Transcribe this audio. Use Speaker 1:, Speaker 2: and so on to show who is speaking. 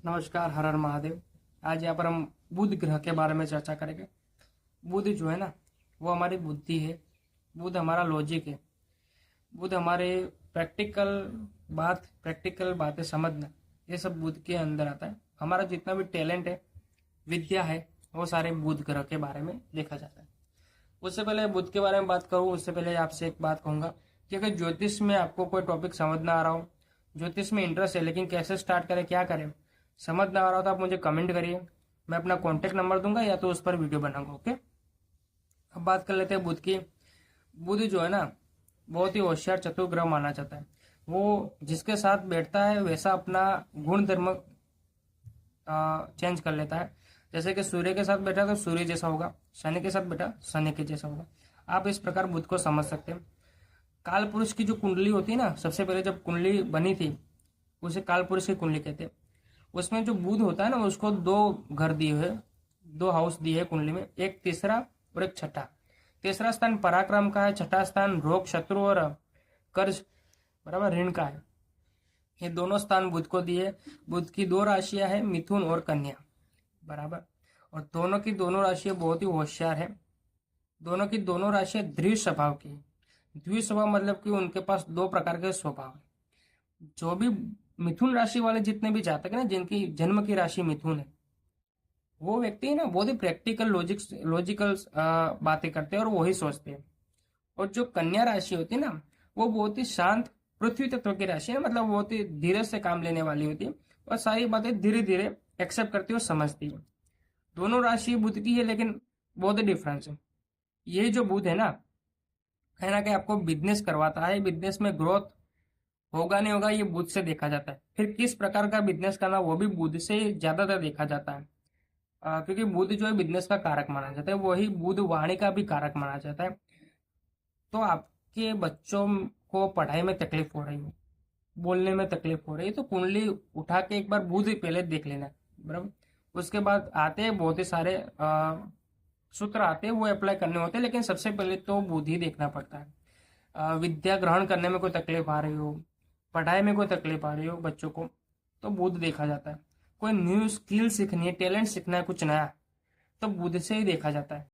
Speaker 1: नमस्कार, हर हर महादेव। आज यहाँ पर हम बुध ग्रह के बारे में चर्चा करेंगे। बुध जो है ना, वो हमारी बुद्धि है। बुध हमारा लॉजिक है। बुध हमारे प्रैक्टिकल बातें समझना, ये सब बुध के अंदर आता है। हमारा जितना भी टैलेंट है, विद्या है, वो सारे बुध ग्रह के बारे में देखा जाता है। उससे पहले बुध के बारे में बात करूँ, उससे पहले आपसे एक बात कहूंगा कि अगर ज्योतिष में आपको कोई टॉपिक समझ ना आ रहा हो, ज्योतिष में इंटरेस्ट है लेकिन कैसे स्टार्ट करें, क्या करें, समझ ना आ रहा हो, तो आप मुझे कमेंट करिए। मैं अपना कॉन्टेक्ट नंबर दूंगा या तो उस पर वीडियो बनाऊंगा। ओके, अब बात कर लेते हैं बुध की। बुध जो है ना, बहुत ही होशियार चतुर ग्रह माना जाता है। वो जिसके साथ बैठता है वैसा अपना गुण धर्म चेंज कर लेता है। जैसे कि सूर्य के साथ बैठा तो सूर्य जैसा होगा, शनि के साथ बैठा शनि के जैसा होगा। आप इस प्रकार बुध को समझ सकते हैं। काल पुरुष की जो कुंडली होती है ना, सबसे पहले जब कुंडली बनी थी उसे काल पुरुष की कुंडली कहते हैं। उसमें जो बुध होता है ना, उसको दो घर दिए हुए, दो हाउस दिए है कुंडली में, एक तीसरा और एक छठा। तीसरा स्थान पराक्रम का है, छठा स्थान रोग शत्रु और कर्ज बराबर ऋण का है। ये दोनों स्थान बुध को दिए। बुध की दो राशियां है, मिथुन और कन्या बराबर। और दोनों की दोनों राशियां बहुत ही होशियार है। दोनों की दोनों राशियां दृढ़ स्वभाव की है। द्विज स्वभाव मतलब कि उनके पास दो प्रकार के स्वभाव है। जो भी मिथुन राशि वाले जितने भी जातक है ना, जिनकी जन्म की राशि मिथुन है, वो व्यक्ति है ना बहुत ही प्रैक्टिकल लॉजिकल बातें करते हैं और वही सोचते हैं। और जो कन्या राशि होती है ना, वो बहुत ही शांत पृथ्वी तत्व की राशि है, मतलब बहुत ही धीरे से काम लेने वाली होती है और सारी बातें धीरे धीरे एक्सेप्ट करती है और समझती है। दोनों राशि बुध की है लेकिन बहुत ही डिफरेंस है। ये जो बुध है कहीं ना कहीं आपको बिजनेस करवाता है। बिजनेस में ग्रोथ होगा नहीं होगा, ये बुध से देखा जाता है। फिर किस प्रकार का बिजनेस करना, वो भी बुध से ज्यादातर देखा जाता है। क्योंकि बुध जो है बिजनेस का कारक माना जाता है, वही बुध वाणी का भी कारक माना जाता है। तो आपके बच्चों को पढ़ाई में तकलीफ हो रही है, बोलने में तकलीफ हो रही है, तो कुंडली उठा के एक बार बुध पहले देख लेना, बराबर। उसके बाद आते हैं बहुत ही सारे सूत्र आते हैं, वो अप्लाई करने होते हैं, लेकिन सबसे पहले तो बुध ही देखना पड़ता है। विद्या ग्रहण करने में कोई तकलीफ आ रही हो, पढ़ाई में कोई तकलीफ आ रही हो बच्चों को, तो बुध देखा जाता है। कोई न्यू स्किल सीखनी है, टैलेंट सीखना है कुछ नया, तो बुध से ही देखा जाता है।